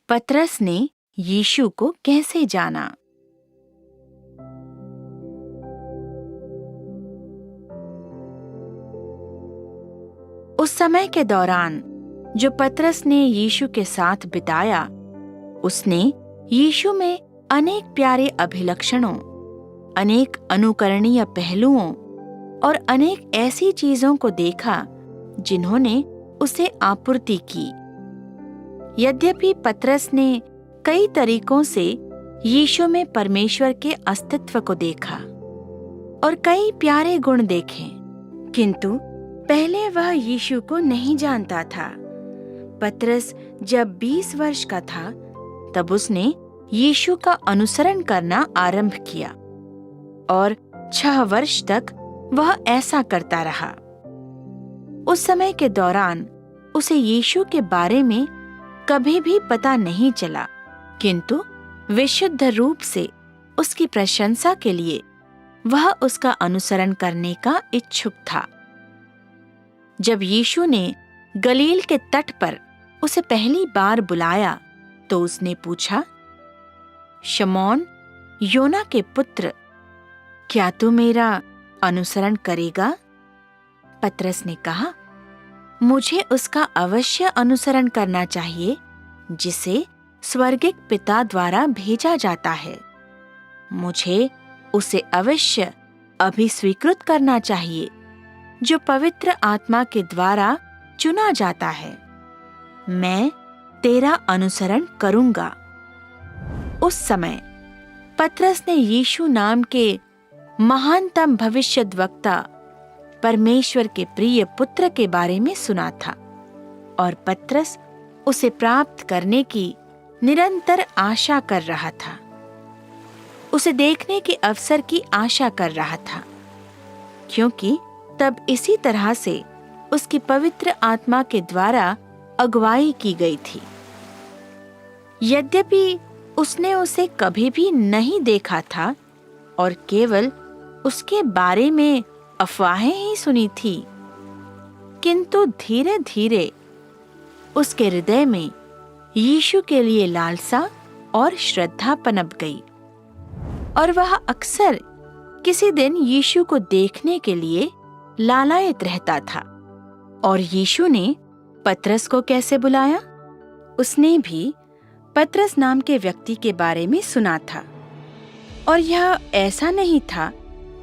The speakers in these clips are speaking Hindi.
पतरस ने यीशु को कैसे जाना। उस समय के दौरान जो पतरस ने यीशु के साथ बिताया, उसने यीशु में अनेक प्यारे अभिलक्षणों, अनेक अनुकरणीय पहलुओं और अनेक ऐसी चीजों को देखा जिन्होंने उसे आपूर्ति की। यद्यपि पतरस ने कई तरीकों से यीशु में परमेश्वर के अस्तित्व को देखा और कई प्यारे गुण देखे, किंतु पहले वह यीशु को नहीं जानता था। पतरस जब 20 वर्ष का था, तब उसने यीशु का अनुसरण करना आरंभ किया और 6 वर्ष तक वह ऐसा करता रहा। उस समय के दौरान उसे यीशु के बारे में कभी भी पता नहीं चला, किंतु विशुद्ध रूप से उसकी प्रशंसा के लिए वह उसका अनुसरण करने का इच्छुक था। जब यीशु ने गलील के तट पर उसे पहली बार बुलाया, तो उसने पूछा, शमौन, योना के पुत्र, क्या तू मेरा अनुसरण करेगा? पतरस ने कहा, मुझे उसका अवश्य अनुसरण करना चाहिए जिसे स्वर्गिक पिता द्वारा भेजा जाता है। मुझे उसे अवश्य अभी स्वीकृत करना चाहिए जो पवित्र आत्मा के द्वारा चुना जाता है। मैं तेरा अनुसरण करूंगा। उस समय पतरस ने यीशु नाम के महानतम भविष्यद्वक्ता परमेश्वर के प्रिय पुत्र के बारे में सुना था और पतरस उसे प्राप्त करने की निरंतर आशा कर रहा था। उसे देखने के अवसर की आशा कर रहा था, क्योंकि तब इसी तरह से उसकी पवित्र आत्मा के द्वारा अगुवाई की गई थी। यद्यपि उसने उसे कभी भी नहीं देखा था और केवल उसके बारे में अफवाहें ही सुनी थी, किंतु धीरे धीरे उसके हृदय में यीशु के लिए लालसा और श्रद्धा पनप गई और वह अक्सर किसी दिन यीशु को देखने के लिए लालायित रहता था। और यीशु ने पतरस को कैसे बुलाया? उसने भी पतरस नाम के व्यक्ति के बारे में सुना था, और यह ऐसा नहीं था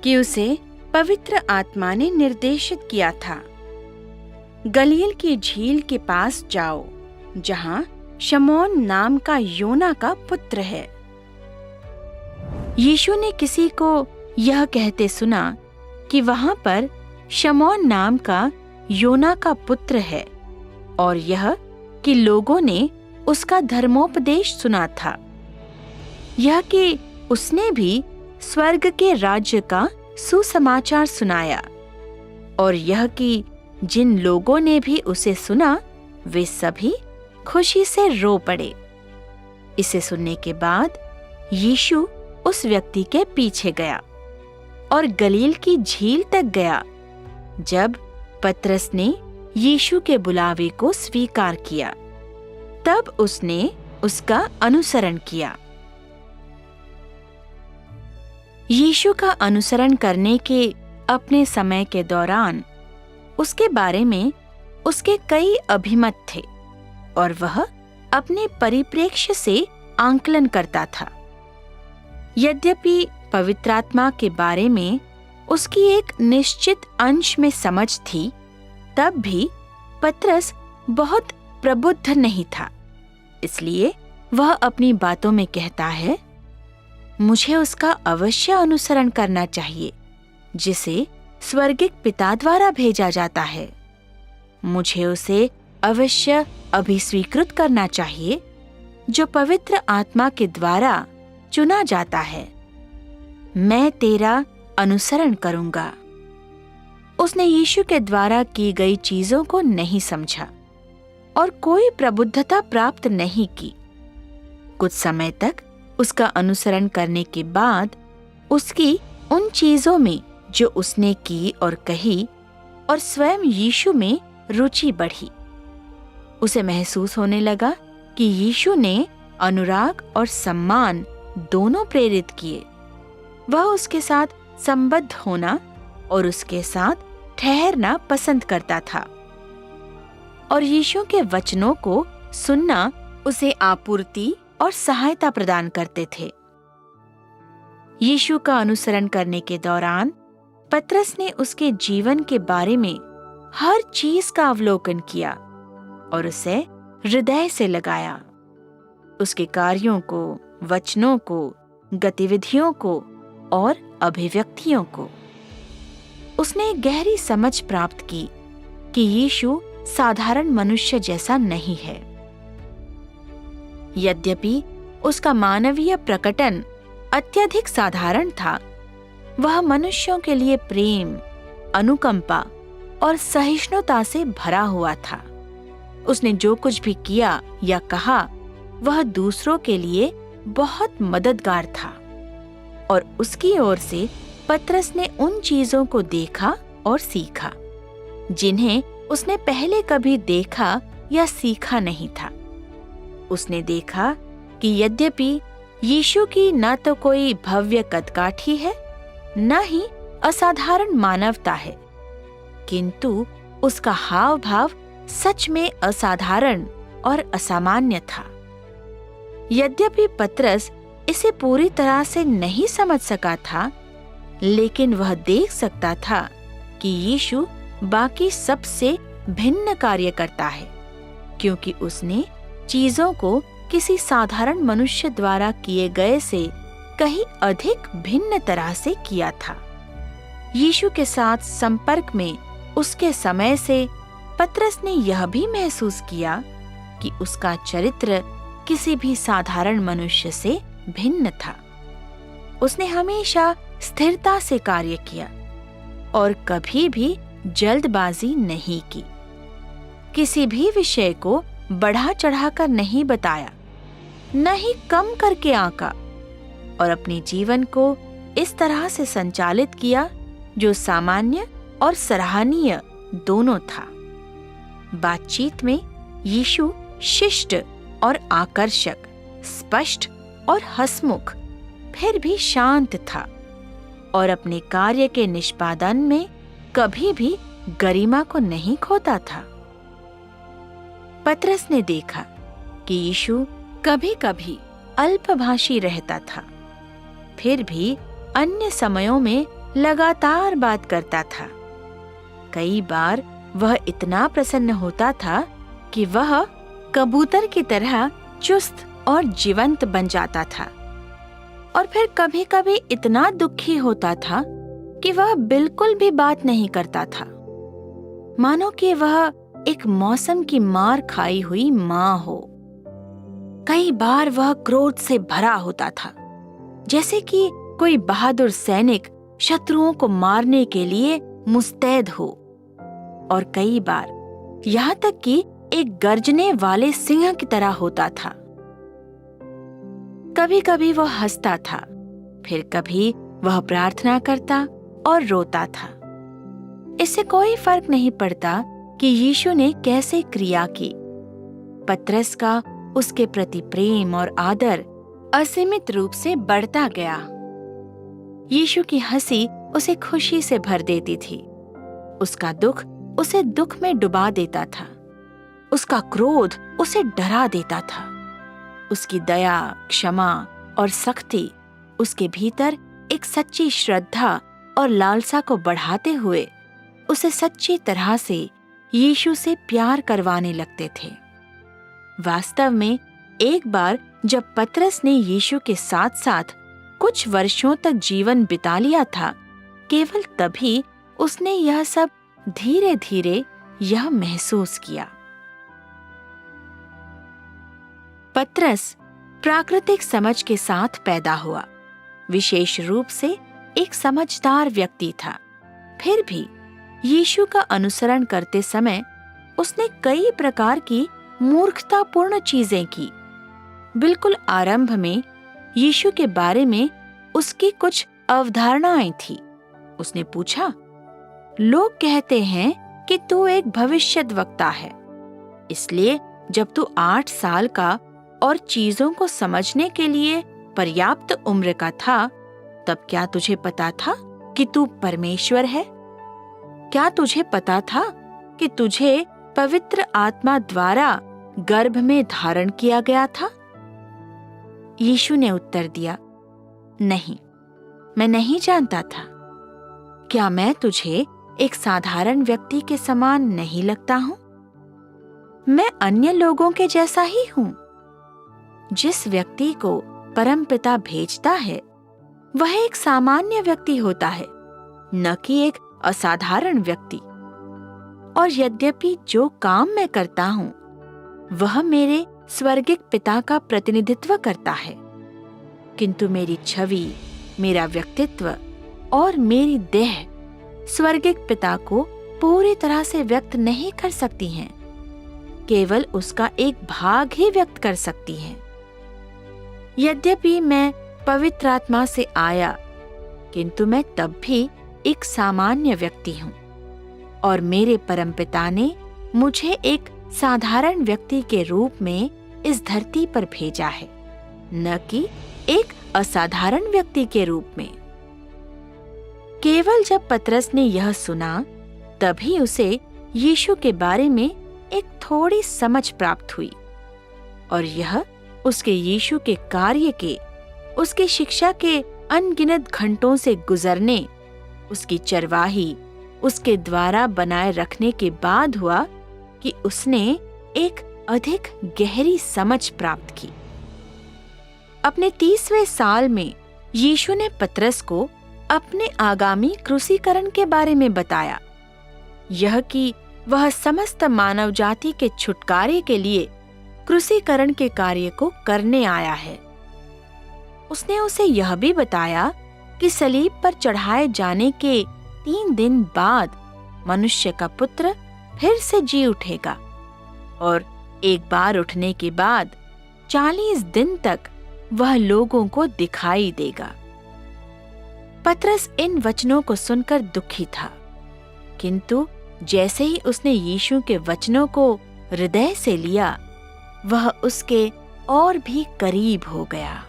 कि उसे पवित्र आत्मा ने निर्देशित किया था। गलील की झील के पास जाओ, जहां शमौन नाम का योना का पुत्र है। यीशु ने किसी को यह कहते सुना कि वहां पर शमौन नाम का योना का पुत्र है, और यह कि लोगों ने उसका धर्मोपदेश सुना था, यह कि उसने भी स्वर्ग के राज्य का सुसमाचार सुनाया, और यह कि जिन लोगों ने भी उसे सुना वे सभी खुशी से रो पड़े। इसे सुनने के बाद यीशु उस व्यक्ति के पीछे गया और गलील की झील तक गया। जब पतरस ने यीशु के बुलावे को स्वीकार किया, तब उसने उसका अनुसरण किया। यीशु का अनुसरण करने के अपने समय के दौरान उसके बारे में उसके कई अभिमत थे, और वह अपने परिप्रेक्ष्य से आंकलन करता था। यद्यपि पवित्र आत्मा के बारे में उसकी एक निश्चित अंश में समझ थी, तब भी पतरस बहुत प्रबुद्ध नहीं था। इसलिए वह अपनी बातों में कहता है, मुझे उसका अवश्य अनुसरण करना चाहिए जिसे स्वर्गिक पिता द्वारा भेजा जाता है। मुझे उसे अवश्य अभी स्वीकृत करना चाहिए जो पवित्र आत्मा के द्वारा चुना जाता है। मैं तेरा अनुसरण करूंगा। उसने यीशु के द्वारा की गई चीजों को नहीं समझा और कोई प्रबुद्धता प्राप्त नहीं की। कुछ समय तक उसका अनुसरण करने के बाद उसकी उन चीजों में जो उसने की और कही और स्वयं यीशु में रुचि बढ़ी। उसे महसूस होने लगा कि यीशु ने अनुराग और सम्मान दोनों प्रेरित किए। वह उसके साथ संबद्ध होना और उसके साथ ठहरना पसंद करता था और यीशु के वचनों को सुनना उसे आपूर्ति और सहायता प्रदान करते थे। यीशु का अनुसरण करने के दौरान पतरस ने उसके जीवन के बारे में हर चीज का अवलोकन किया और उसे हृदय से लगाया। उसके कार्यों को, वचनों को, गतिविधियों को और अभिव्यक्तियों को। उसने गहरी समझ प्राप्त की कि यीशु साधारण मनुष्य जैसा नहीं है। यद्यपि उसका मानवीय प्रकटन अत्यधिक साधारण था, वह मनुष्यों के लिए प्रेम, अनुकंपा और सहिष्णुता से भरा हुआ था। उसने जो कुछ भी किया या कहा, वह दूसरों के लिए बहुत मददगार था और उसकी ओर से पतरस ने उन चीजों को देखा और सीखा जिन्हें उसने पहले कभी देखा या सीखा नहीं था। उसने देखा कि यद्यपि यीशु की न तो कोई भव्य कदकाठी है, न ही असाधारण मानवता है, किंतु उसका हाव भाव सच में असाधारण और असामान्य था। यद्यपि पतरस इसे पूरी तरह से नहीं समझ सका था, लेकिन वह देख सकता था कि यीशु बाकी सबसे भिन्न कार्य करता है, क्योंकि उसने चीजों को किसी साधारण मनुष्य द्वारा किए गए से कहीं अधिक भिन्न तरह से किया था। यीशु के साथ संपर्क में उसके समय से पतरस ने यह भी महसूस किया कि उसका चरित्र किसी भी साधारण मनुष्य से भिन्न था। उसने हमेशा स्थिरता से कार्य किया और कभी भी जल्दबाजी नहीं की। किसी भी विषय को बढ़ा चढ़ाकर नहीं बताया, न ही कम करके आंका और अपने जीवन को इस तरह से संचालित किया जो सामान्य और सराहनीय दोनों था। बातचीत में यीशु शिष्ट और आकर्षक, स्पष्ट और हंसमुख, फिर भी शांत था और अपने कार्य के निष्पादन में कभी भी गरिमा को नहीं खोता था। पतरस ने देखा कि यीशु कभी कभी अल्पभाषी रहता था, फिर भी अन्य समयों में लगातार बात करता था। कई बार वह इतना प्रसन्न होता था कि वह कबूतर की तरह चुस्त और जीवंत बन जाता था और फिर कभी कभी इतना दुखी होता था कि वह बिल्कुल भी बात नहीं करता था, मानो कि वह एक मौसम की मार खाई हुई मां हो। कई बार वह क्रोध से भरा होता था, जैसे कि कोई बहादुर सैनिक शत्रुओं को मारने के लिए मुस्तैद हो, और कई बार यहाँ तक कि एक गर्जने वाले सिंह की तरह होता था। कभी कभी वह हंसता था, फिर कभी वह प्रार्थना करता और रोता था। इससे कोई फर्क नहीं पड़ता कि यीशु ने कैसे क्रिया की। पतरस का उसके प्रति प्रेम और आदर असीमित रूप से बढ़ता गया। यीशु की हंसी उसे खुशी से भर देती थी, उसका दुख उसे दुख में डुबा देता था, उसका क्रोध उसे डरा देता था, उसकी दया, क्षमा और सख्ती उसके भीतर एक सच्ची श्रद्धा और लालसा को बढ़ाते हुए उसे सच्ची तरह से यीशु से प्यार करवाने लगते थे। वास्तव में एक बार जब पतरस ने यीशु के साथ साथ कुछ वर्षों तक जीवन बिता लिया था, केवल तभी उसने यह सब धीरे धीरे यह महसूस किया। पतरस प्राकृतिक समझ के साथ पैदा हुआ, विशेष रूप से एक समझदार व्यक्ति था। फिर भी यीशु का अनुसरण करते समय उसने कई प्रकार की मूर्खतापूर्ण चीजें की। बिल्कुल आरंभ में यीशु के बारे में उसकी कुछ अवधारणाएं थी। उसने पूछा, लोग कहते हैं कि तू एक भविष्यद्वक्ता है, इसलिए जब तू 8 साल का और चीजों को समझने के लिए पर्याप्त उम्र का था, तब क्या तुझे पता था कि तू परमेश्वर है? क्या तुझे पता था कि तुझे पवित्र आत्मा द्वारा गर्भ में धारण किया गया था? यीशु ने उत्तर दिया, नहीं, मैं नहीं जानता था। क्या मैं तुझे एक साधारण व्यक्ति के समान नहीं लगता हूं? मैं अन्य लोगों के जैसा ही हूं। जिस व्यक्ति को परमपिता भेजता है, वह एक सामान्य व्यक्ति होता है, न कि एक असाधारण व्यक्ति। और यद्यपि जो काम मैं करता हूं, वह मेरे स्वर्गिक पिता का प्रतिनिधित्व करता है, किंतु मेरी छवि, मेरा व्यक्तित्व और मेरी देह स्वर्गिक पिता को पूरी तरह से व्यक्त नहीं कर सकती हैं, केवल उसका एक भाग ही व्यक्त कर सकती हैं। यद्यपि मैं पवित्र आत्मा से आया, किंतु मैं तब भी एक सामान्य व्यक्ति हूँ, और मेरे परमपिता ने मुझे एक साधारण व्यक्ति के रूप में इस धरती पर भेजा है, न कि एक असाधारण व्यक्ति के रूप में। केवल जब पतरस ने यह सुना, तभी उसे यीशु के बारे में एक थोड़ी समझ प्राप्त हुई, और यह उसके यीशु के कार्य के, उसकी शिक्षा के अनगिनत घंटों से गुजरने, उसकी चरवाही उसके द्वारा बनाए रखने के बाद हुआ कि उसने एक अधिक गहरी समझ प्राप्त की। अपने 30वें साल में यीशु ने पतरस को अपने आगामी क्रूसीकरण के बारे में बताया, यह कि वह समस्त मानव जाति के छुटकारे के लिए क्रूसीकरण के कार्य को करने आया है। उसने उसे यह भी बताया कि सलीब पर चढ़ाए जाने के 3 दिन बाद मनुष्य का पुत्र फिर से जी उठेगा, और एक बार उठने के बाद 40 दिन तक वह लोगों को दिखाई देगा। पतरस इन वचनों को सुनकर दुखी था, किंतु जैसे ही उसने यीशु के वचनों को हृदय से लिया, वह उसके और भी करीब हो गया।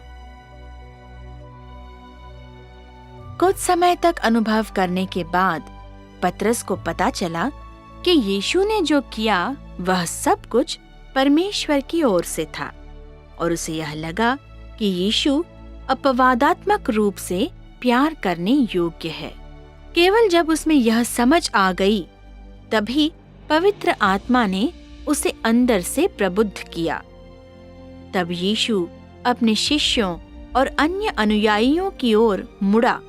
कुछ समय तक अनुभव करने के बाद पतरस को पता चला कि यीशु ने जो किया वह सब कुछ परमेश्वर की ओर से था, और उसे यह लगा कि यीशु अपवादात्मक रूप से प्यार करने योग्य है। केवल जब उसमें यह समझ आ गई, तभी पवित्र आत्मा ने उसे अंदर से प्रबुद्ध किया। तब यीशु अपने शिष्यों और अन्य अनुयायियों की ओर मुड़ा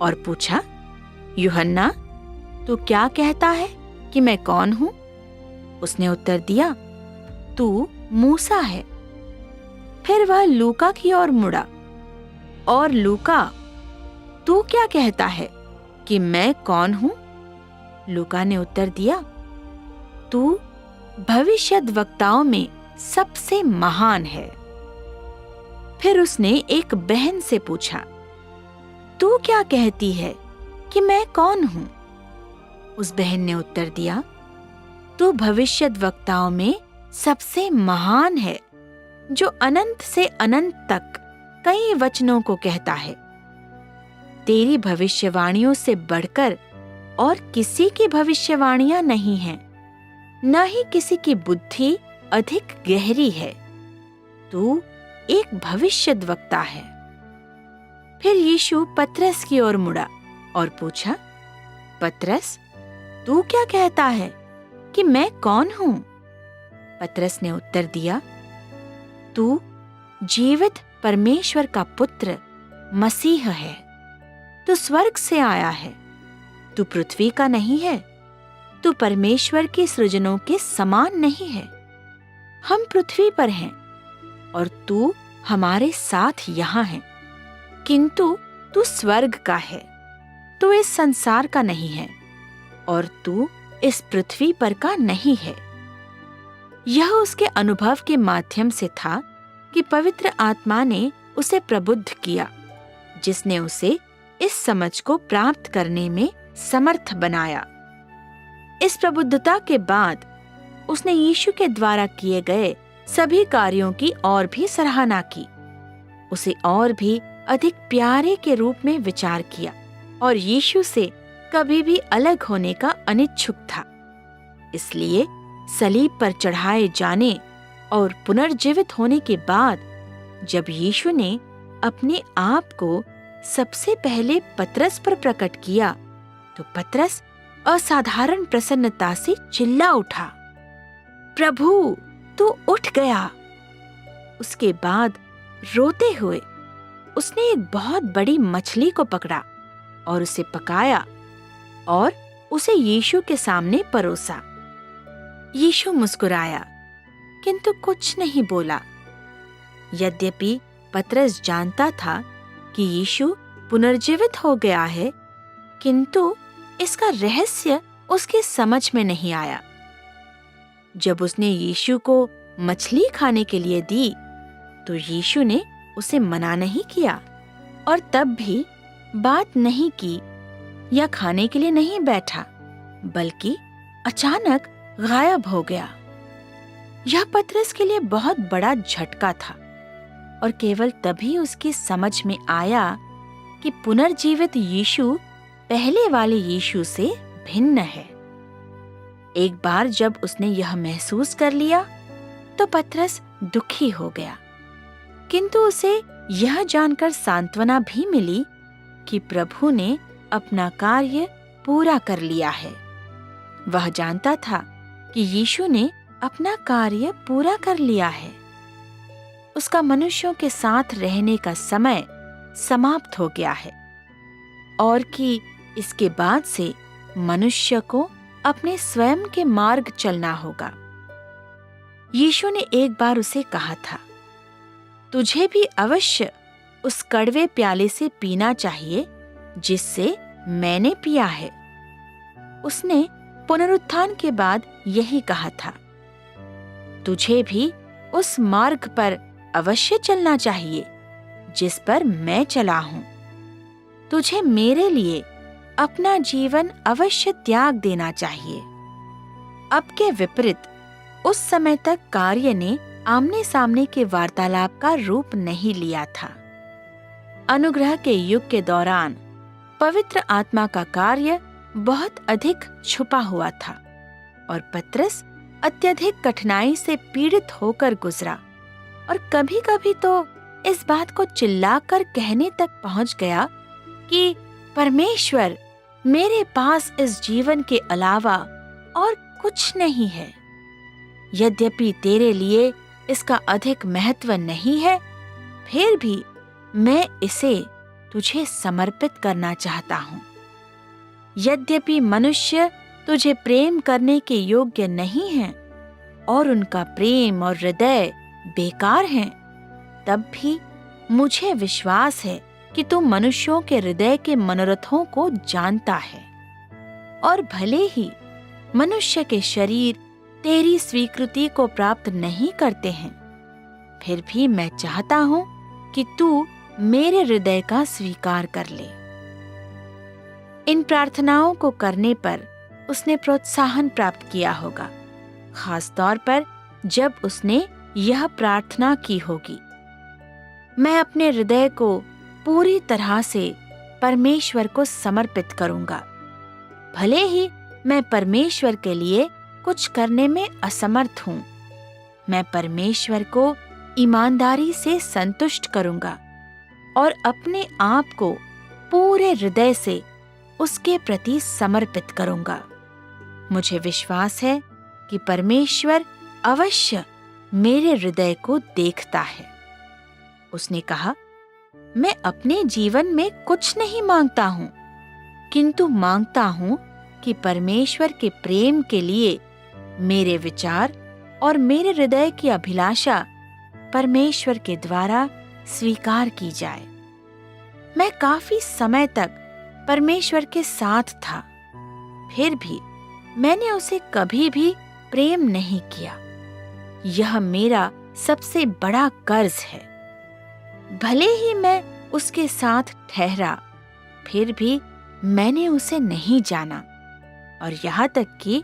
और पूछा, यूहन्ना, तू क्या कहता है कि मैं कौन हूं? उसने उत्तर दिया, तू मूसा है। फिर वह लूका की ओर मुड़ा और लूका, तू क्या कहता है कि मैं कौन हूं? लूका ने उत्तर दिया, तू भविष्यद्वक्ताओं में सबसे महान है। फिर उसने एक बहन से पूछा, तू क्या कहती है कि मैं कौन हूं? उस बहन ने उत्तर दिया, तू भविष्यद्वक्ताओं में सबसे महान है, जो अनंत से अनंत तक कई वचनों को कहता है। तेरी भविष्यवाणियों से बढ़कर और किसी की भविष्यवाणियां नहीं हैं, न ही किसी की बुद्धि अधिक गहरी है। तू एक भविष्यद्वक्ता है। फिर यीशु पतरस की ओर मुड़ा और पूछा, पतरस, तू क्या कहता है कि मैं कौन हूं? पतरस ने उत्तर दिया, तू जीवित परमेश्वर का पुत्र मसीह है। तू स्वर्ग से आया है, तू पृथ्वी का नहीं है। तू परमेश्वर की सृजनों के समान नहीं है। हम पृथ्वी पर हैं और तू हमारे साथ यहाँ है, किंतु तू स्वर्ग का है। तू इस संसार का नहीं है और तू इस पृथ्वी पर का नहीं है। यह उसके अनुभव के माध्यम से था कि पवित्र आत्मा ने उसे प्रबुद्ध किया, जिसने उसे इस समझ को प्राप्त करने में समर्थ बनाया। इस प्रबुद्धता के बाद उसने यीशु के द्वारा किए गए सभी कार्यों की और भी सराहना की। उसे और भी अधिक प्यारे के रूप में विचार किया और यीशु से कभी भी अलग होने का अनिच्छुक था। इसलिए सलीब पर चढ़ाए जाने और पुनर्जीवित होने के बाद जब यीशु ने अपने आप को सबसे पहले पतरस पर प्रकट किया, तो पतरस असाधारण प्रसन्नता से चिल्ला उठा, प्रभु, तू उठ गया। उसके बाद रोते हुए उसने एक बहुत बड़ी मछली को पकड़ा और उसे पकाया और उसे यीशु के सामने परोसा। यीशु मुस्कुराया किंतु कुछ नहीं बोला। यद्यपि पतरस जानता था कि यीशु पुनर्जीवित हो गया है, किंतु इसका रहस्य उसकी समझ में नहीं आया। जब उसने यीशु को मछली खाने के लिए दी, तो यीशु ने उसे मना नहीं किया और तब भी बात नहीं की या खाने के लिए नहीं बैठा, बल्कि अचानक गायब हो गया। यह पतरस के लिए बहुत बड़ा झटका था और केवल तभी उसकी समझ में आया कि पुनर्जीवित यीशु पहले वाले यीशु से भिन्न है। एक बार जब उसने यह महसूस कर लिया, तो पतरस दुखी हो गया, किंतु उसे यह जानकर सांत्वना भी मिली कि प्रभु ने अपना कार्य पूरा कर लिया है। वह जानता था कि यीशु ने अपना कार्य पूरा कर लिया है। उसका मनुष्यों के साथ रहने का समय समाप्त हो गया है और कि इसके बाद से मनुष्य को अपने स्वयं के मार्ग चलना होगा। यीशु ने एक बार उसे कहा था, तुझे भी अवश्य उस कड़वे प्याले से पीना चाहिए जिससे मैंने पिया है। उसने पुनरुत्थान के बाद यही कहा था, तुझे भी उस मार्ग पर अवश्य चलना चाहिए जिस पर मैं चला हूं। तुझे मेरे लिए अपना जीवन अवश्य त्याग देना चाहिए। अब के विपरीत उस समय तक कार्य ने आमने सामने के वार्तालाप का रूप नहीं लिया था। अनुग्रह के युग के दौरान पवित्र आत्मा का कार्य बहुत अधिक छुपा हुआ था और पतरस अत्यधिक कठिनाई से पीड़ित होकर गुजरा और कभी-कभी तो इस बात को चिल्लाकर कहने तक पहुंच गया कि परमेश्वर, मेरे पास इस जीवन के अलावा और कुछ नहीं है। यद्यपि तेरे लिए इसका अधिक महत्व नहीं है, फिर भी मैं इसे तुझे समर्पित करना चाहता हूँ। यद्यपि मनुष्य तुझे प्रेम करने के योग्य नहीं हैं और उनका प्रेम और हृदय बेकार हैं, तब भी मुझे विश्वास है कि तू मनुष्यों के हृदय के मनोरथों को जानता है और भले ही मनुष्य के शरीर तेरी स्वीकृति को प्राप्त नहीं करते हैं, फिर भी मैं चाहता हूं कि तू मेरे हृदय का स्वीकार कर ले। इन प्रार्थनाओं को करने पर उसने प्रोत्साहन प्राप्त किया होगा, खास तौर पर जब उसने यह प्रार्थना की होगी, मैं अपने हृदय को पूरी तरह से परमेश्वर को समर्पित करूंगा। भले ही मैं परमेश्वर के लिए कुछ करने में असमर्थ हूं, मैं परमेश्वर को ईमानदारी से संतुष्ट करूंगा और अपने आप को पूरे हृदय से उसके प्रति समर्पित करूंगा। मुझे विश्वास है कि परमेश्वर अवश्य मेरे हृदय को देखता है। उसने कहा, मैं अपने जीवन में कुछ नहीं मांगता हूं, किंतु मांगता हूं कि परमेश्वर के प्रेम के लिए मेरे विचार और मेरे हृदय की अभिलाषा परमेश्वर के द्वारा स्वीकार की जाए। मैं काफी समय तक परमेश्वर के साथ था, फिर भी मैंने उसे कभी भी प्रेम नहीं किया। यह मेरा सबसे बड़ा कर्ज है। भले ही मैं उसके साथ ठहरा, फिर भी मैंने उसे नहीं जाना और यहाँ तक कि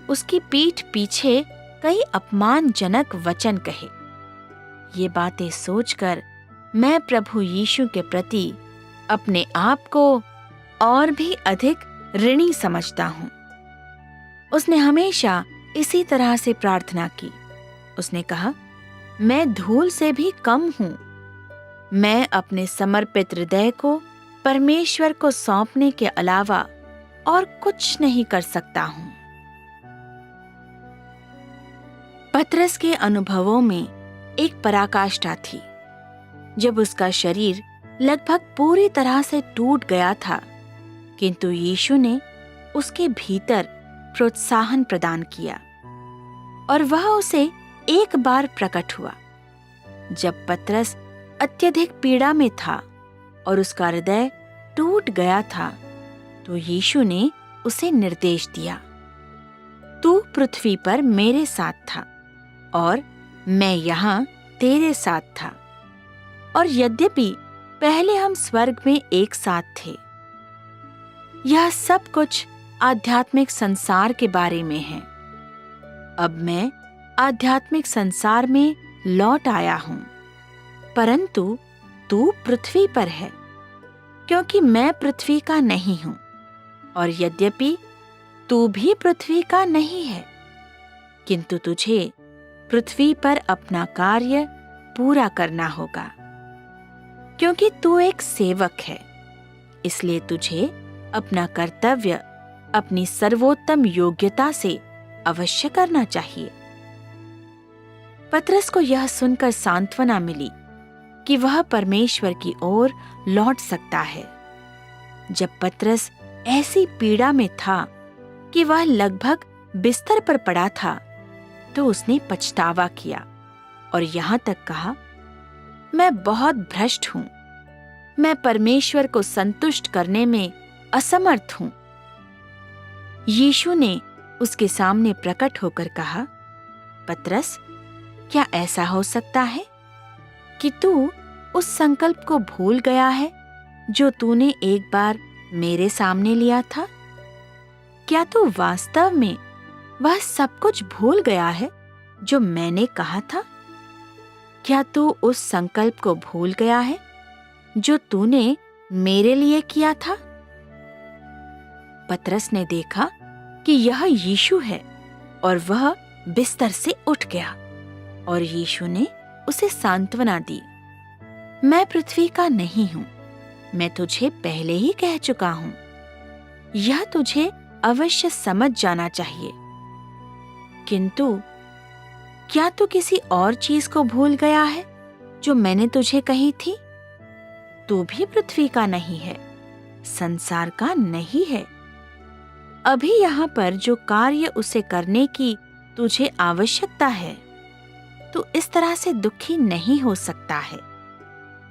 उसकी पीठ पीछे कई अपमानजनक वचन कहे। ये बातें सोचकर मैं प्रभु यीशु के प्रति अपने आप को और भी अधिक ऋणी समझता हूँ। उसने हमेशा इसी तरह से प्रार्थना की। उसने कहा, मैं धूल से भी कम हूँ। मैं अपने समर्पित हृदय को परमेश्वर को सौंपने के अलावा और कुछ नहीं कर सकता हूँ। पतरस के अनुभवों में एक पराकाष्ठा थी। जब उसका शरीर लगभग पूरी तरह से टूट गया था, किंतु यीशु ने उसके भीतर प्रोत्साहन प्रदान किया और वह उसे एक बार प्रकट हुआ। जब पतरस अत्यधिक पीड़ा में था और उसका हृदय टूट गया था, तो यीशु ने उसे निर्देश दिया, तू पृथ्वी पर मेरे साथ था और मैं यहाँ तेरे साथ था। और यद्यपि पहले हम स्वर्ग में एक साथ थे, यह सब कुछ आध्यात्मिक संसार के बारे में है। अब मैं आध्यात्मिक संसार में लौट आया हूँ, परंतु तू पृथ्वी पर है, क्योंकि मैं पृथ्वी का नहीं हूँ। और यद्यपि तू भी पृथ्वी का नहीं है, किंतु तुझे पृथ्वी पर अपना कार्य पूरा करना होगा, क्योंकि तू एक सेवक है। इसलिए तुझे अपना कर्तव्य अपनी सर्वोत्तम योग्यता से अवश्य करना चाहिए। पतरस को यह सुनकर सांत्वना मिली कि वह परमेश्वर की ओर लौट सकता है। जब पतरस ऐसी पीड़ा में था कि वह लगभग बिस्तर पर पड़ा था, तो उसने पछतावा किया और यहाँ तक कहा, मैं बहुत भ्रष्ट हूँ। मैं परमेश्वर को संतुष्ट करने में असमर्थ हूँ। यीशु ने उसके सामने प्रकट होकर कहा, पतरस, क्या ऐसा हो सकता है कि तू उस संकल्प को भूल गया है जो तूने एक बार मेरे सामने लिया था? क्या तू वास्तव में वह सब कुछ भूल गया है जो मैंने कहा था? क्या तू उस संकल्प को भूल गया है जो तूने मेरे लिए किया था? पतरस ने देखा कि यह यीशु है और वह बिस्तर से उठ गया और यीशु ने उसे सांत्वना दी, मैं पृथ्वी का नहीं हूं। मैं तुझे पहले ही कह चुका हूं। यह तुझे अवश्य समझ जाना चाहिए। किंतु क्या तू किसी और चीज को भूल गया है जो मैंने तुझे कही थी? तू भी पृथ्वी का नहीं है, संसार का नहीं है। अभी यहाँ पर जो कार्य उसे करने की तुझे आवश्यकता है, तू इस तरह से दुखी नहीं हो सकता है।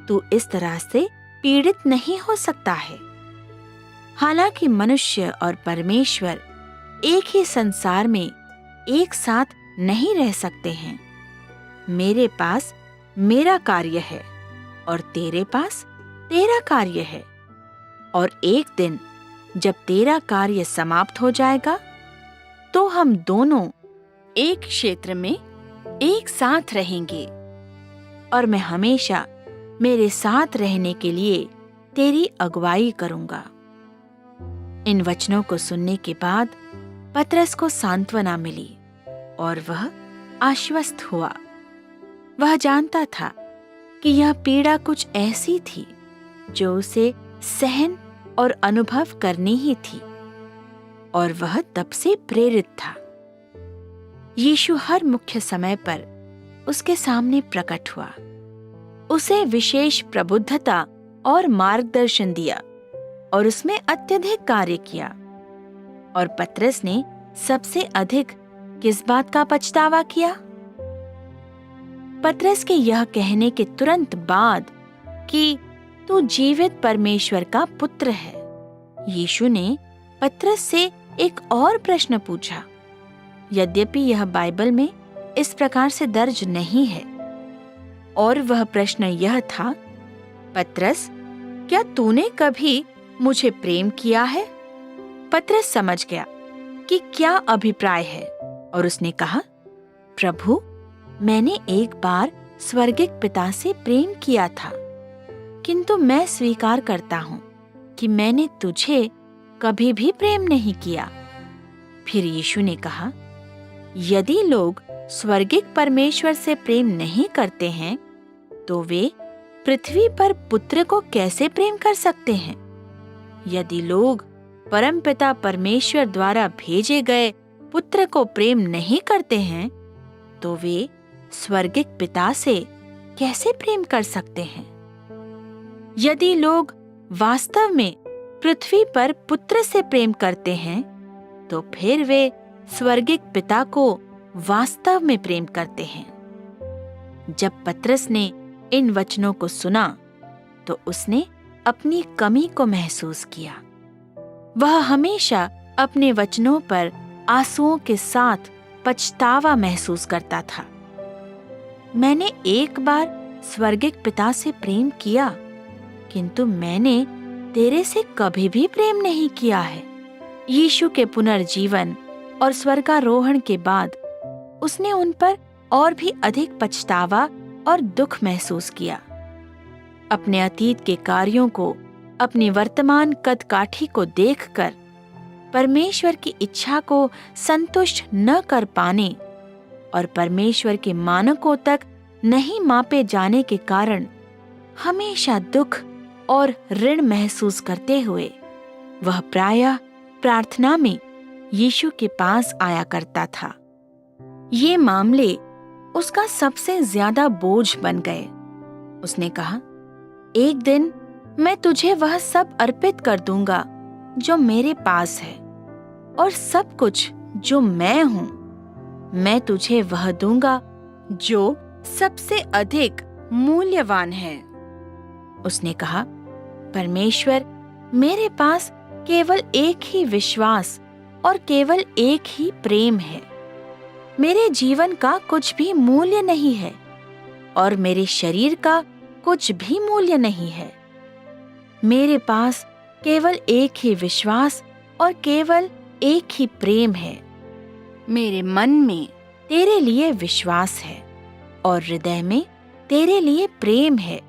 तू इस तरह से पीड़ित नहीं हो सकता है। हालांकि मनुष्य और परमेश्वर एक ही संसार में एक साथ नहीं रह सकते हैं। मेरे पास मेरा कार्य है और तेरे पास तेरा कार्य है, और एक दिन जब तेरा कार्य समाप्त हो जाएगा, तो हम दोनों एक क्षेत्र में एक साथ रहेंगे और मैं हमेशा मेरे साथ रहने के लिए तेरी अगुवाई करूंगा। इन वचनों को सुनने के बाद पतरस को सांत्वना मिली और वह आश्वस्त हुआ। वह जानता था कि यह पीड़ा कुछ ऐसी थी जो उसे सहन और अनुभव करनी ही थी, और वह तब से प्रेरित था। यीशु हर मुख्य समय पर उसके सामने प्रकट हुआ, उसे विशेष प्रबुद्धता और मार्गदर्शन दिया और उसमें अत्यधिक कार्य किया। और पतरस ने सबसे अधिक किस बात का पछतावा किया? पतरस के यह कहने के तुरंत बाद कि तू जीवित परमेश्वर का पुत्र है, यीशु ने पतरस से एक और प्रश्न पूछा। यद्यपि यह बाइबल में इस प्रकार से दर्ज नहीं है, और वह प्रश्न यह था, पतरस, क्या तूने कभी मुझे प्रेम किया है? पतरस समझ गया कि क्या अभिप्राय है और उसने कहा, प्रभु, मैंने एक बार स्वर्गिक पिता से प्रेम किया था, किंतु मैं स्वीकार करता हूँ कि मैंने तुझे कभी भी प्रेम नहीं किया। फिर यीशु ने कहा, यदि लोग स्वर्गिक परमेश्वर से प्रेम नहीं करते हैं, तो वे पृथ्वी पर पुत्र को कैसे प्रेम कर सकते हैं? यदि लोग परमपिता परमेश्वर द्वारा भेजे गए पुत्र को प्रेम नहीं करते हैं, तो वे स्वर्गिक पिता से कैसे प्रेम कर सकते हैं? यदि लोग वास्तव में पृथ्वी पर पुत्र से प्रेम करते हैं, तो फिर वे स्वर्गिक पिता को वास्तव में प्रेम करते हैं। जब पतरस ने इन वचनों को सुना, तो उसने अपनी कमी को महसूस किया। वह हमेशा अपने वचनों पर आंसुओं के साथ पछतावा महसूस करता था। मैंने एक बार स्वर्गिक पिता से प्रेम किया, किंतु मैंने तेरे से कभी भी प्रेम नहीं किया है। यीशु के पुनर्जीवन और स्वर्गारोहण के बाद उसने उन पर और भी अधिक पछतावा और दुख महसूस किया। अपने अतीत के कार्यों को, अपनी वर्तमान कदकाठी को देखकर परमेश्वर की इच्छा को संतुष्ट न कर पाने और परमेश्वर के मानकों तक नहीं मापे जाने के कारण हमेशा दुख और ऋण महसूस करते हुए वह प्रायः प्रार्थना में यीशु के पास आया करता था। ये मामले उसका सबसे ज्यादा बोझ बन गए। उसने कहा, एक दिन मैं तुझे वह सब अर्पित कर दूंगा जो मेरे पास है, और सब कुछ जो मैं हूं, मैं तुझे वह दूंगा जो सबसे अधिक मूल्यवान है। उसने कहा, परमेश्वर, मेरे पास केवल एक ही विश्वास और केवल एक ही प्रेम है। मेरे जीवन का कुछ भी मूल्य नहीं है और मेरे शरीर का कुछ भी मूल्य नहीं है। मेरे पास केवल एक ही विश्वास और केवल एक ही प्रेम है। मेरे मन में तेरे लिए विश्वास है और हृदय में तेरे लिए प्रेम है।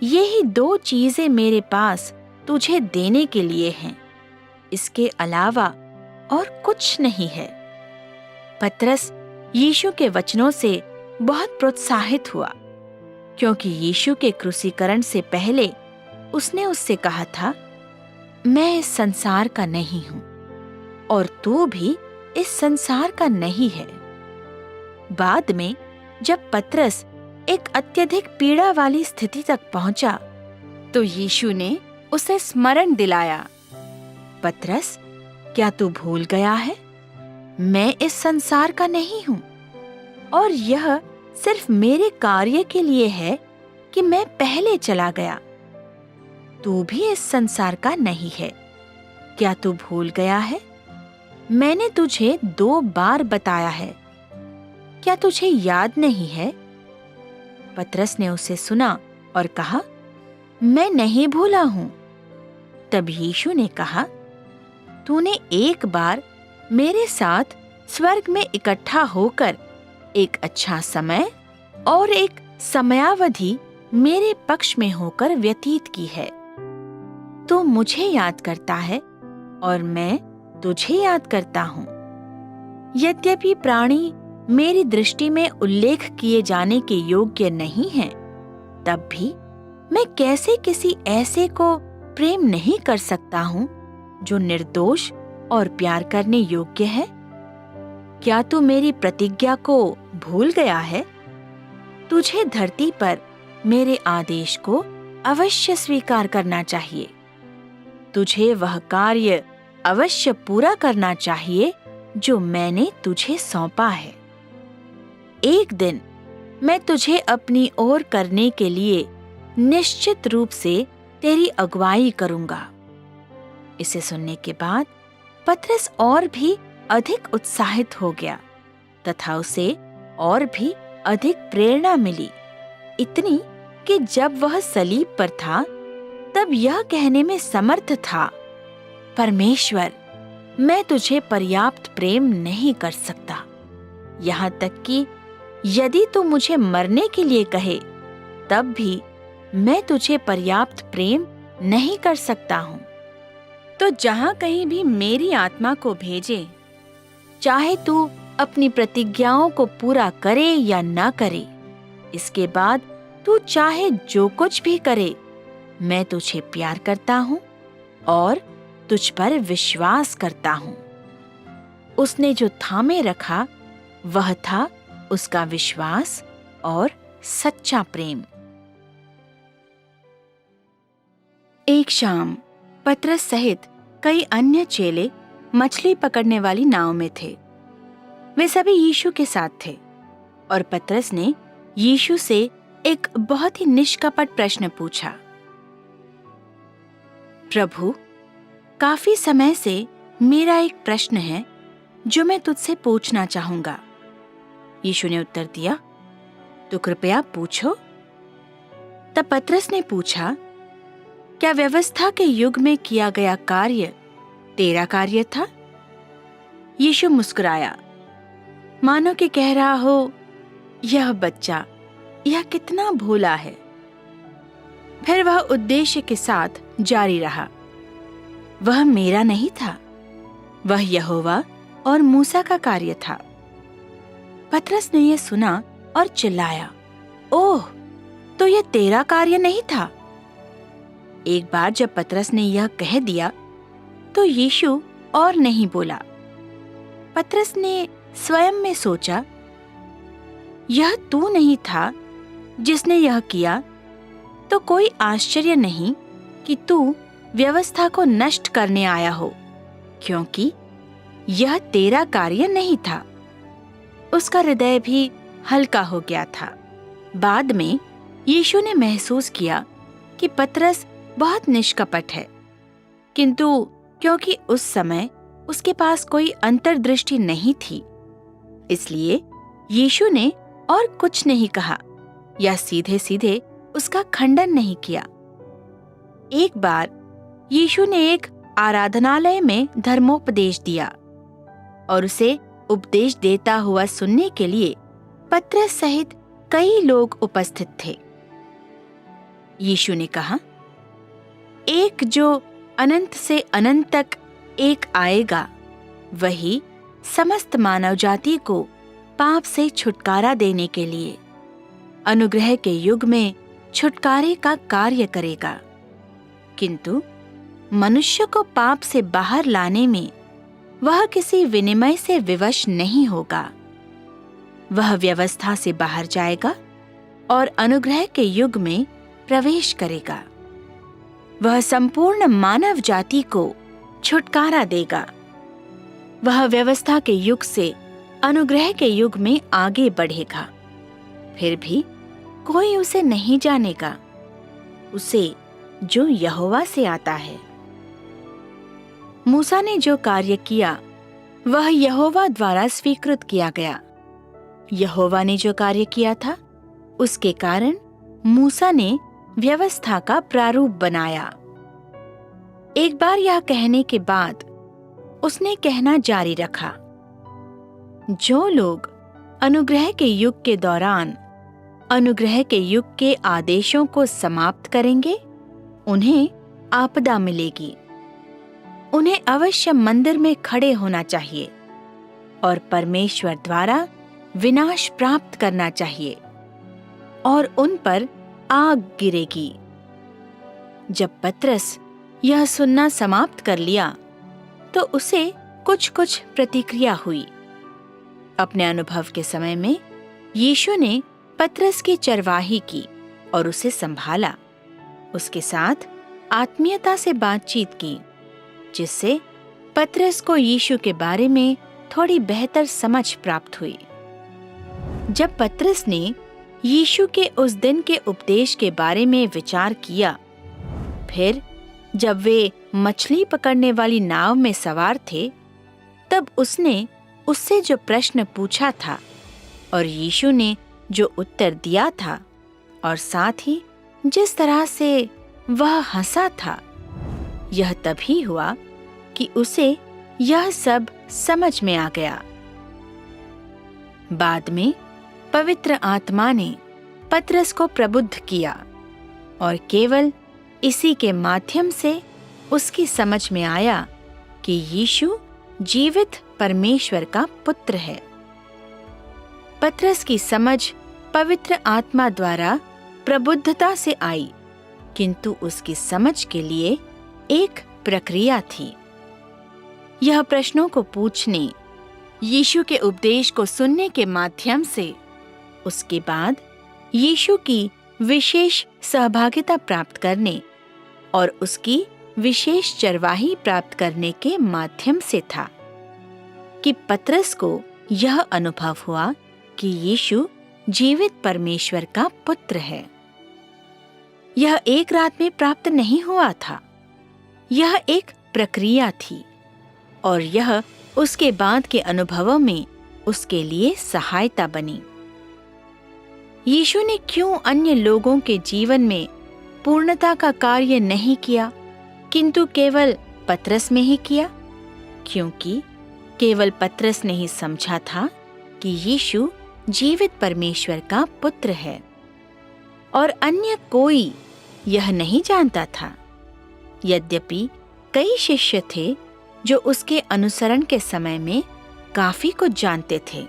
यही दो चीजें मेरे पास तुझे देने के लिए हैं, इसके अलावा और कुछ नहीं है। पतरस यीशु के वचनों से बहुत प्रोत्साहित हुआ, क्योंकि यीशु के क्रूसीकरण से पहले उसने उससे कहा था, मैं इस संसार का नहीं हूं और तू भी इस संसार का नहीं है। बाद में जब पतरस एक अत्यधिक पीड़ा वाली स्थिति तक पहुंचा, तो यीशु ने उसे स्मरण दिलाया, पतरस, क्या तू भूल गया है? मैं इस संसार का नहीं हूं और यह सिर्फ मेरे कार्य के लिए है कि मैं पहले चला गया। तू भी इस संसार का नहीं है। क्या तू भूल गया है? मैंने तुझे 2 बार बताया है। क्या तुझे याद नहीं है? पतरस ने उसे सुना और कहा, मैं नहीं भूला हूं। तब यीशु ने कहा, तूने एक बार मेरे साथ स्वर्ग में इकट्ठा होकर एक अच्छा समय और एक समयावधि मेरे पक्ष में होकर व्यतीत की है। तू मुझे याद करता है और मैं तुझे याद करता हूँ। यद्यपि प्राणी मेरी दृष्टि में उल्लेख किए जाने के योग्य नहीं हैं, तब भी मैं कैसे किसी ऐसे को प्रेम नहीं कर सकता हूँ जो निर्दोष और प्यार करने योग्य है? क्या तू मेरी प्रतिज्ञा को भूल गया है? तुझे धरती पर मेरे आदेश को अवश्य स्वीकार करना चाहिए। तुझे वह कार्य अवश्य पूरा करना चाहिए जो मैंने तुझे सौंपा है। एक दिन मैं तुझे अपनी ओर करने के लिए निश्चित रूप से तेरी अगुवाई करूंगा। इसे सुनने के बाद पतरस और भी अधिक उत्साहित हो गया तथा उसे और भी अधिक प्रेरणा मिली, इतनी कि जब वह सलीब पर था तब यह कहने में समर्थ था, परमेश्वर, मैं तुझे पर्याप्त प्रेम नहीं कर सकता, यहाँ तक कि यदि तू मुझे मरने के लिए कहे तब भी मैं तुझे पर्याप्त प्रेम नहीं कर सकता हूँ। तो जहाँ कहीं भी मेरी आत्मा को भेजे, चाहे तू अपनी प्रतिज्ञाओं को पूरा करे या ना करे, इसके बाद तू चाहे जो कुछ भी करे, मैं तुझे प्यार करता हूँ और तुझ पर विश्वास करता हूँ। उसने जो थामे रखा वह था उसका विश्वास और सच्चा प्रेम। एक शाम पतरस सहित कई अन्य चेले मछली पकड़ने वाली नाव में थे। वे सभी यीशु के साथ थे और पतरस ने यीशु से एक बहुत ही निष्कपट प्रश्न पूछा। प्रभु, काफी समय से मेरा एक प्रश्न है जो मैं तुझसे पूछना चाहूंगा। यीशु ने उत्तर दिया, तो कृपया पूछो। तब पतरस ने पूछा, क्या व्यवस्था के युग में किया गया कार्य तेरा कार्य था? यीशु मुस्कुराया, मानो कि कह रहा हो, यह बच्चा यह कितना भोला है। फिर वह उद्देश्य के साथ जारी रहा, वह मेरा नहीं था, वह यहोवा और मूसा का कार्य था। पतरस ने यह सुना और चिल्लाया, ओह, तो यह तेरा कार्य नहीं था? एक बार जब पतरस ने यह कह दिया तो यीशु और नहीं बोला। पतरस ने स्वयं में सोचा, यह तू नहीं था जिसने यह किया, तो कोई आश्चर्य नहीं कि तू व्यवस्था को नष्ट करने आया हो, क्योंकि यह तेरा कार्य नहीं था। उसका हृदय भी हल्का हो गया था। बाद में यीशु ने महसूस किया कि पतरस बहुत निष्कपट है, किंतु क्योंकि उस समय उसके पास कोई अंतर्दृष्टि नहीं थी, इसलिए यीशु ने और कुछ नहीं कहा या सीधे सीधे उसका खंडन नहीं किया। एक बार यीशु ने एक आराधनालय में धर्मोपदेश दिया और उसे उपदेश देता हुआ सुनने के लिए पतरस सहित कई लोग उपस्थित थे। यीशु ने कहा, एक जो अनंत से अनंत तक एक आएगा, वही समस्त मानव जाति को पाप से छुटकारा देने के लिए अनुग्रह के युग में छुटकारे का कार्य करेगा। किंतु मनुष्य को पाप से बाहर लाने में वह किसी विनिमय से विवश नहीं होगा। वह व्यवस्था से बाहर जाएगा और अनुग्रह के युग में प्रवेश करेगा। वह संपूर्ण मानव जाति को छुटकारा देगा। वह व्यवस्था के युग से अनुग्रह के युग में आगे बढ़ेगा। फिर भी कोई उसे नहीं जानेगा, उसे जो यहोवा से आता है। मूसा ने जो कार्य किया वह यहोवा द्वारा स्वीकृत किया गया। यहोवा ने जो कार्य किया था उसके कारण मूसा ने व्यवस्था का प्रारूप बनाया। एक बार यह कहने के बाद उसने कहना जारी रखा, जो लोग अनुग्रह के युग के दौरान अनुग्रह के युग के आदेशों को समाप्त करेंगे, उन्हें आपदा मिलेगी। उन्हें अवश्य मंदिर में खड़े होना चाहिए और परमेश्वर द्वारा विनाश प्राप्त करना चाहिए और उन पर आग गिरेगी। जब पतरस यह सुनना समाप्त कर लिया तो उसे कुछ कुछ प्रतिक्रिया हुई। अपने अनुभव के समय में यीशु ने पतरस की चरवाही की और उसे संभाला। उसके साथ आत्मीयता से बातचीत की, जिससे पतरस को यीशु के बारे में थोड़ी बेहतर समझ प्राप्त हुई। जब पतरस ने यीशु के उस दिन के उपदेश के बारे में विचार किया, फिर जब वे मछली पकड़ने वाली नाव में सवार थे, तब उसने उससे जो प्रश्न पूछा था और यीशु ने जो उत्तर दिया था और साथ ही जिस तरह से वह हंसा था, यह तभी हुआ कि उसे यह सब समझ में आ गया। बाद में पवित्र आत्मा ने पतरस को प्रबुद्ध किया और केवल इसी के माध्यम से उसकी समझ में आया कि यीशु जीवित परमेश्वर का पुत्र है। पतरस की समझ पवित्र आत्मा द्वारा प्रबुद्धता से आई, किंतु उसकी समझ के लिए एक प्रक्रिया थी। यह प्रश्नों को पूछने, यीशु के उपदेश को सुनने के माध्यम से, उसके बाद यीशु की विशेष सहभागिता प्राप्त करने और उसकी विशेष चरवाही प्राप्त करने के माध्यम से था कि पतरस को यह अनुभव हुआ कि यीशु जीवित परमेश्वर का पुत्र है। यह एक रात में प्राप्त नहीं हुआ था, यह एक प्रक्रिया थी और यह उसके बाद के अनुभवों में उसके लिए सहायता बनी। यीशु ने क्यों अन्य लोगों के जीवन में पूर्णता का कार्य नहीं किया, किंतु केवल पतरस में ही किया? क्योंकि केवल पतरस ने ही समझा था कि यीशु जीवित परमेश्वर का पुत्र है और अन्य कोई यह नहीं जानता था। यद्यपि कई शिष्य थे जो उसके अनुसरण के समय में काफी कुछ जानते थे,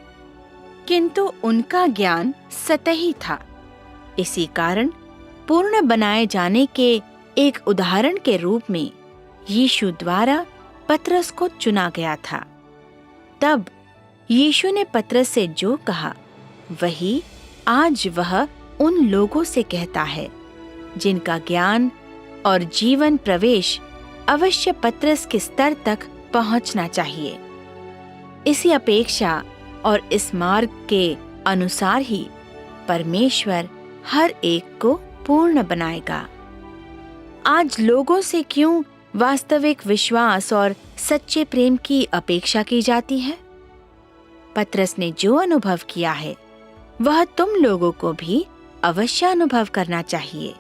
किंतु उनका ज्ञान सतही था। इसी कारण पूर्ण बनाए जाने के एक उदाहरण के रूप में यीशु द्वारा पतरस को चुना गया था। तब यीशु ने पतरस से जो कहा, वही आज वह उन लोगों से कहता है जिनका ज्ञान और जीवन प्रवेश अवश्य पतरस के स्तर तक पहुंचना चाहिए। इसी अपेक्षा और इस मार्ग के अनुसार ही परमेश्वर हर एक को पूर्ण बनाएगा। आज लोगों से क्यों वास्तविक विश्वास और सच्चे प्रेम की अपेक्षा की जाती है? पतरस ने जो अनुभव किया है वह तुम लोगों को भी अवश्य अनुभव करना चाहिए।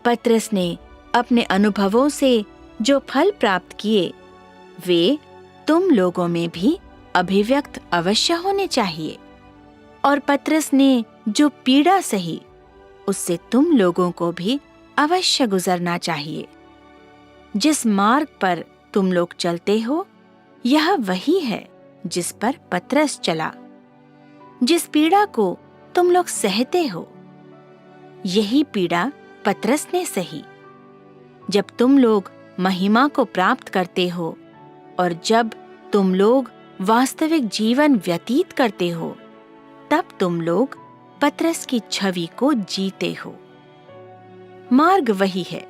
पतरस ने अपने अनुभवों से जो फल प्राप्त किए वे तुम लोगों में भी अभिव्यक्त अवश्य होने चाहिए, और पतरस ने जो पीड़ा सही उससे तुम लोगों को भी अवश्य गुजरना चाहिए। जिस मार्ग पर तुम लोग चलते हो यह वही है जिस पर पतरस चला। जिस पीड़ा को तुम लोग सहते हो यही पीड़ा पतरस ने सही। जब तुम लोग महिमा को प्राप्त करते हो और जब तुम लोग वास्तविक जीवन व्यतीत करते हो तब तुम लोग पतरस की छवि को जीते हो। मार्ग वही है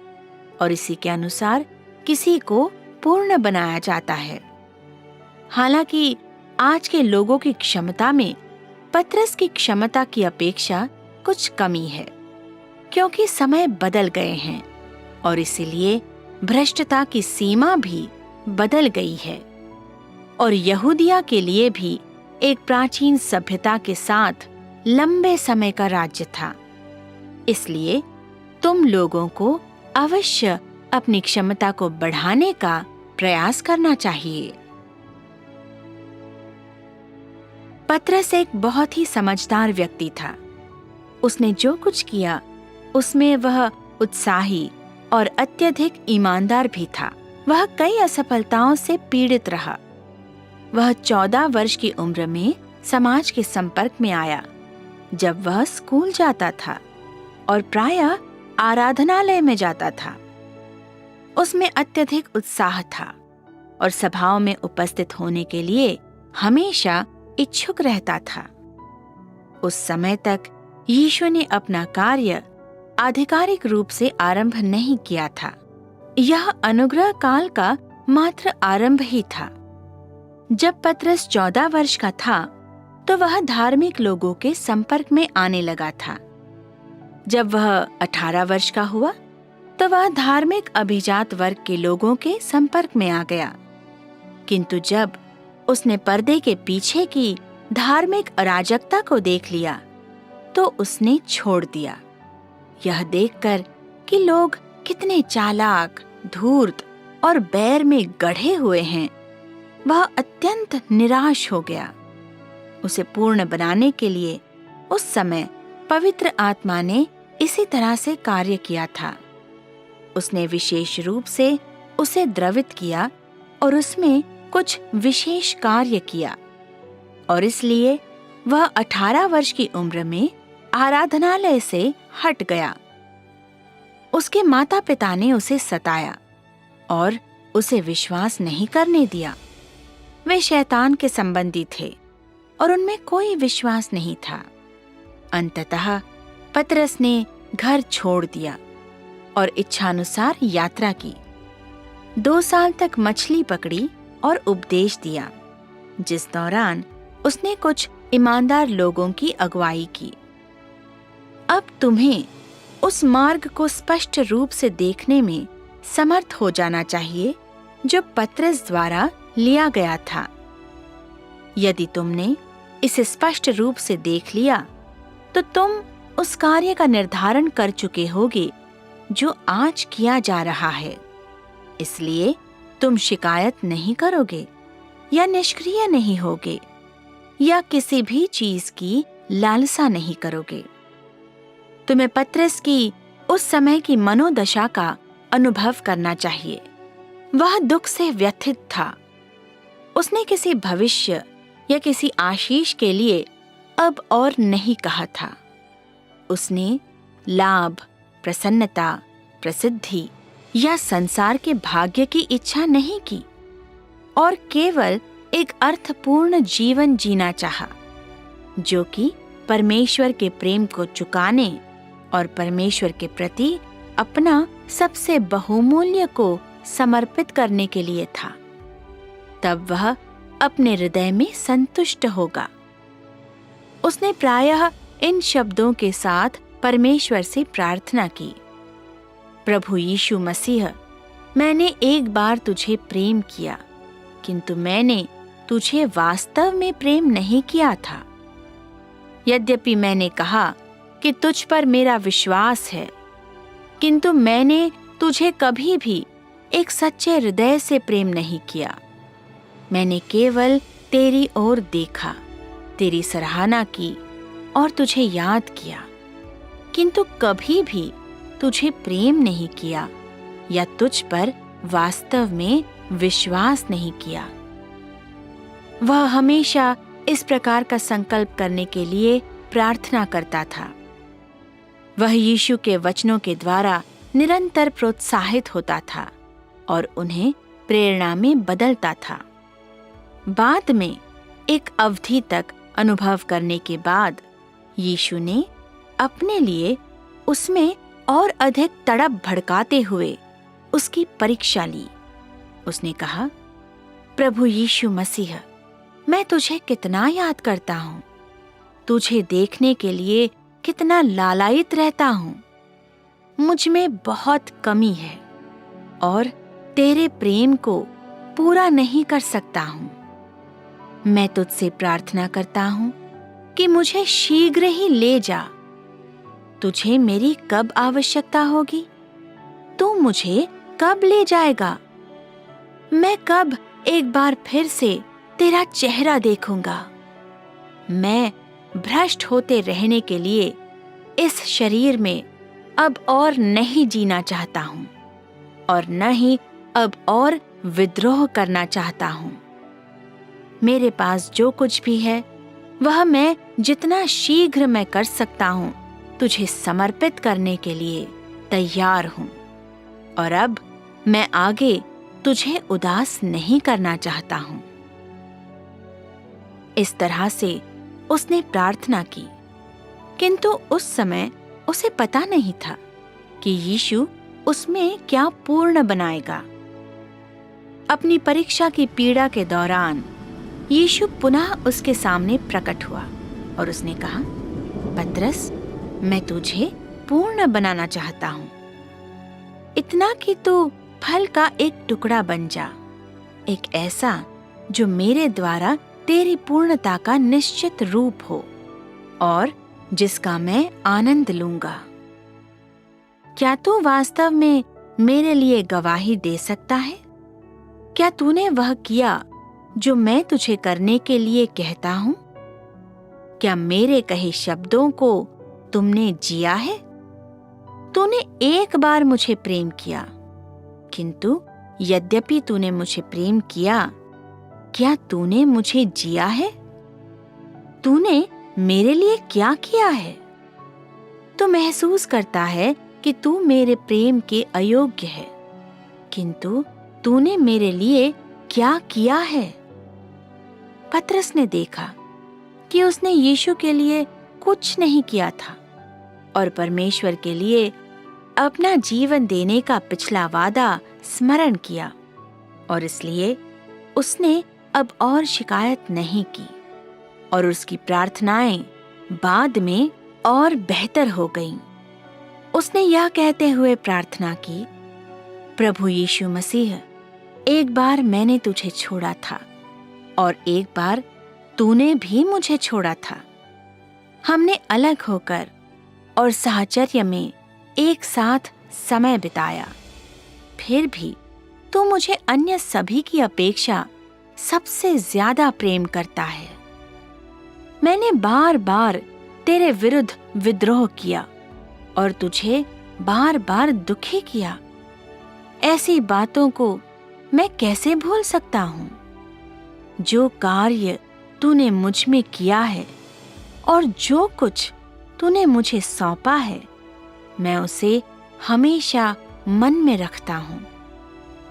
और इसी के अनुसार किसी को पूर्ण बनाया जाता है। हालांकि आज के लोगों की क्षमता में पतरस की क्षमता की अपेक्षा कुछ कमी है, क्योंकि समय बदल गए हैं और इसीलिए भ्रष्टता की सीमा भी बदल गई है और यहूदिया के लिए भी एक प्राचीन सभ्यता के साथ लंबे समय का राज्य था। इसलिए तुम लोगों को अवश्य अपनी क्षमता को बढ़ाने का प्रयास करना चाहिए। पतरस एक बहुत ही समझदार व्यक्ति था। उसने जो कुछ किया उसमें वह उत्साही और अत्यधिक ईमानदार भी था। वह कई असफलताओं से पीड़ित रहा। वह 14 वर्ष की उम्र में समाज के संपर्क में आया जब वह स्कूल जाता था और प्रायः आराधनालय में जाता था। उसमें अत्यधिक उत्साह था और सभाओं में उपस्थित होने के लिए हमेशा इच्छुक रहता था। उस समय तक यीशु ने अपना कार्य आधिकारिक रूप से आरंभ नहीं किया था। यह अनुग्रह काल का मात्र आरंभ ही था। जब पतरस 14 वर्ष का था तो वह धार्मिक लोगों के संपर्क में आने लगा था। जब वह 18 वर्ष का हुआ तो वह धार्मिक अभिजात वर्ग के लोगों के संपर्क में आ गया। किंतु जब उसने पर्दे के पीछे की धार्मिक अराजकता को देख लिया तो उसने छोड़ दिया। यह देखकर कि लोग कितने चालाक, धूर्त और बैर में गढ़े हुए हैं, वह अत्यंत निराश हो गया। उसे पूर्ण बनाने के लिए उस समय पवित्र आत्मा ने इसी तरह से कार्य किया था। उसने विशेष रूप से उसे द्रवित किया और उसमें कुछ विशेष कार्य किया, और इसलिए वह 18 वर्ष की उम्र में आराधनालय से हट गया। उसके माता पिता ने उसे सताया और उसे विश्वास नहीं करने दिया। वे शैतान के संबंधी थे और उनमें कोई विश्वास नहीं था। अंततः पतरस ने घर छोड़ दिया और इच्छानुसार यात्रा की। 2 साल तक मछली पकड़ी और उपदेश दिया, जिस दौरान उसने कुछ ईमानदार लोगों की अगुवाई की। अब तुम्हें उस मार्ग को स्पष्ट रूप से देखने में समर्थ हो जाना चाहिए जो पतरस द्वारा लिया गया था। यदि तुमने इसे स्पष्ट रूप से देख लिया तो तुम उस कार्य का निर्धारण कर चुके होगे जो आज किया जा रहा है। इसलिए तुम शिकायत नहीं करोगे या निष्क्रिय नहीं होगे या किसी भी चीज की लालसा नहीं करोगे। तुम्हें पतरस की उस समय की मनोदशा का अनुभव करना चाहिए। वह दुख से व्यथित था। उसने किसी भविष्य या किसी आशीष के लिए अब और नहीं कहा था। उसने लाभ, प्रसन्नता, प्रसिद्धि या संसार के भाग्य की इच्छा नहीं की और केवल एक अर्थपूर्ण जीवन जीना चाहा, जो कि परमेश्वर के प्रेम को चुकाने और परमेश्वर के प्रति अपना सबसे बहुमूल्य को समर्पित करने के लिए था। तब वह अपने हृदय में संतुष्ट होगा। उसने प्रायः इन शब्दों के साथ परमेश्वर से प्रार्थना की, प्रभु यीशु मसीह, मैंने एक बार तुझे प्रेम किया, किंतु मैंने तुझे वास्तव में प्रेम नहीं किया था। यद्यपि मैंने कहा कि तुझ पर मेरा विश्वास है, किंतु मैंने तुझे कभी भी एक सच्चे हृदय से प्रेम नहीं किया। मैंने केवल तेरी ओर देखा, तेरी सराहना की और तुझे याद किया, किंतु कभी भी तुझे प्रेम नहीं किया या तुझ पर वास्तव में विश्वास नहीं किया। वह हमेशा इस प्रकार का संकल्प करने के लिए प्रार्थना करता था। वह यीशु के वचनों के द्वारा निरंतर प्रोत्साहित होता था और उन्हें प्रेरणा में बदलता था। बाद में एक अवधि तक अनुभव करने के बाद यीशु ने अपने लिए उसमें और अधिक तड़प भड़काते हुए उसकी परीक्षा ली। उसने कहा, प्रभु यीशु मसीह, मैं तुझे कितना याद करता हूँ, तुझे देखने के लिए कितना लालायित रहता हूँ। मुझ में बहुत कमी है और तेरे प्रेम को पूरा नहीं कर सकता हूँ। मैं तुझसे प्रार्थना करता हूँ कि मुझे शीघ्र ही ले जा। तुझे मेरी कब आवश्यकता होगी? तू मुझे कब ले जाएगा? मैं कब एक बार फिर से तेरा चेहरा देखूंगा? मैं भ्रष्ट होते रहने के लिए इस शरीर में अब और नहीं जीना चाहता हूँ और न ही अब और विद्रोह करना चाहता हूँ। मेरे पास जो कुछ भी है वह मैं जितना शीघ्र मैं कर सकता हूँ तुझे समर्पित करने के लिए तैयार हूँ, और अब मैं आगे तुझे उदास नहीं करना चाहता हूँ। इस तरह से उसने प्रार्थना की, किंतु उस समय उसे पता नहीं था कि यीशु उसमें क्या पूर्ण बनाएगा। अपनी परीक्षा की पीड़ा के दौरान यीशु पुनः उसके सामने प्रकट हुआ और उसने कहा, पतरस, मैं तुझे पूर्ण बनाना चाहता हूँ। इतना कि तू फल का एक टुकड़ा बन जा, एक ऐसा जो मेरे द्वारा तेरी पूर्णता का निश्चित रूप हो और जिसका मैं आनंद लूंगा। क्या तू वास्तव में मेरे लिए गवाही दे सकता है? क्या तूने वह किया जो मैं तुझे करने के लिए कहता हूँ? क्या मेरे कहे शब्दों को तुमने जिया है? तूने एक बार मुझे प्रेम किया, किंतु यद्यपि तूने मुझे प्रेम किया, क्या तूने मुझे जिया है? तूने मेरे लिए क्या किया है? तू महसूस करता है कि तू मेरे प्रेम के अयोग्य है, किंतु तूने मेरे लिए क्या किया है? पतरस ने देखा कि उसने यीशु के लिए कुछ नहीं किया था और परमेश्वर के लिए अपना जीवन देने का पिछला वादा स्मरण किया, और इसलिए उसने अब और शिकायत नहीं की और उसकी प्रार्थनाएं बाद में और बेहतर हो गईं। उसने यह कहते हुए प्रार्थना की, प्रभु यीशु मसीह, एक बार मैंने तुझे छोड़ा था और एक बार तूने भी मुझे छोड़ा था। हमने अलग होकर और साहचर्य में एक साथ समय बिताया, फिर भी तू मुझे अन्य सभी की अपेक्षा सबसे ज्यादा प्रेम करता है। मैंने बार बार तेरे विरुद्ध विद्रोह किया और तुझे बार बार दुखी किया। ऐसी बातों को मैं कैसे भूल सकता हूँ? जो कार्य तूने मुझ में किया है और जो कुछ तूने मुझे सौंपा है, मैं उसे हमेशा मन में रखता हूँ,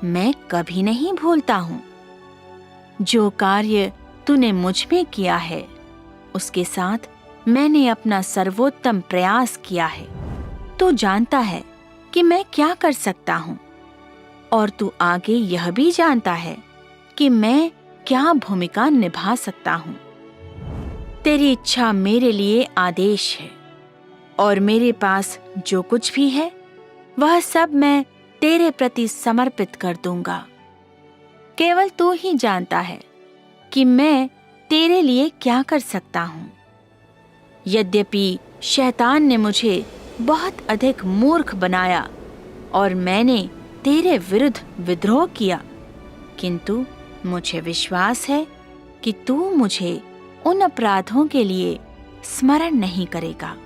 मैं कभी नहीं भूलता हूँ। जो कार्य तूने मुझ में किया है, उसके साथ मैंने अपना सर्वोत्तम प्रयास किया है। तू जानता है कि मैं क्या कर सकता हूँ, और तू आगे यह भी जानता है कि मैं क्या भूमिका निभा सकता हूँ। तेरी इच्छा मेरे लिए आदेश है, और मेरे पास जो कुछ भी है वह सब मैं तेरे प्रति समर्पित कर दूंगा। केवल तू ही जानता है कि मैं तेरे लिए क्या कर सकता हूँ। यद्यपि शैतान ने मुझे बहुत अधिक मूर्ख बनाया और मैंने तेरे विरुद्ध विद्रोह किया, किंतु मुझे विश्वास है कि तू मुझे उन अपराधों के लिए स्मरण नहीं करेगा,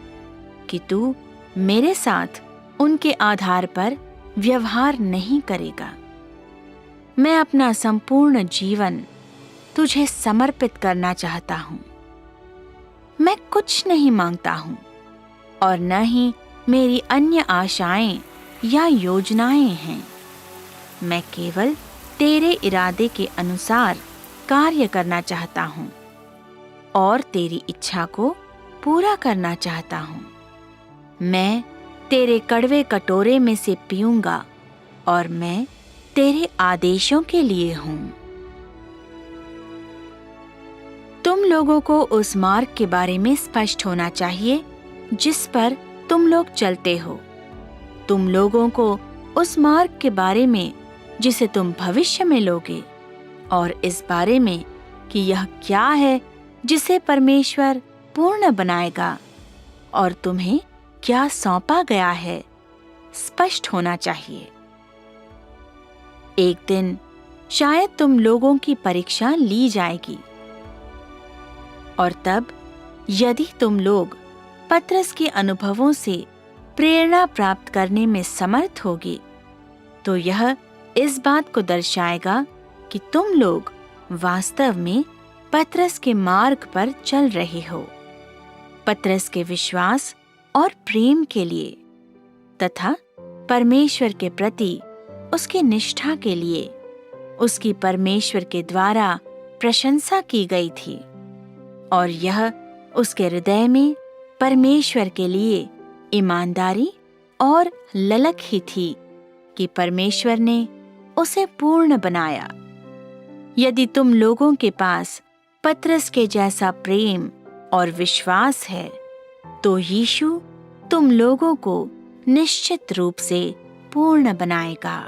कि तू मेरे साथ उनके आधार पर व्यवहार नहीं करेगा। मैं अपना संपूर्ण जीवन तुझे समर्पित करना चाहता हूँ। मैं कुछ नहीं मांगता हूँ और न ही मेरी अन्य आशाएं या योजनाएं हैं। मैं केवल तेरे इरादे के अनुसार कार्य करना चाहता हूँ और तेरी इच्छा को पूरा करना चाहता हूँ। मैं तेरे कड़वे कटोरे में से पीऊंगा और मैं तेरे आदेशों के लिए हूँ। तुम लोगों को उस मार्ग के बारे में स्पष्ट होना चाहिए जिस पर तुम लोग चलते हो। तुम लोगों को उस मार्ग के बारे में जिसे तुम भविष्य में लोगे, और इस बारे में कि यह क्या है जिसे परमेश्वर पूर्ण बनाएगा और तुम्हें क्या सौंपा गया है, स्पष्ट होना चाहिए। एक दिन शायद तुम लोगों की परीक्षा ली जाएगी, और तब यदि तुम लोग पतरस के अनुभवों से प्रेरणा प्राप्त करने में समर्थ होगे, तो यह इस बात को दर्शाएगा कि तुम लोग वास्तव में पतरस के मार्ग पर चल रहे हो, पतरस के विश्वास और प्रेम के लिए तथा परमेश्वर के प्रति उसकी निष्ठा के लिए। उसकी परमेश्वर के द्वारा प्रशंसा की गई थी, और यह उसके हृदय में परमेश्वर के लिए ईमानदारी और ललक ही थी कि परमेश्वर ने उसे पूर्ण बनाया। यदि तुम लोगों के पास पतरस के जैसा प्रेम और विश्वास है, तो यीशु तुम लोगों को निश्चित रूप से पूर्ण बनाएगा।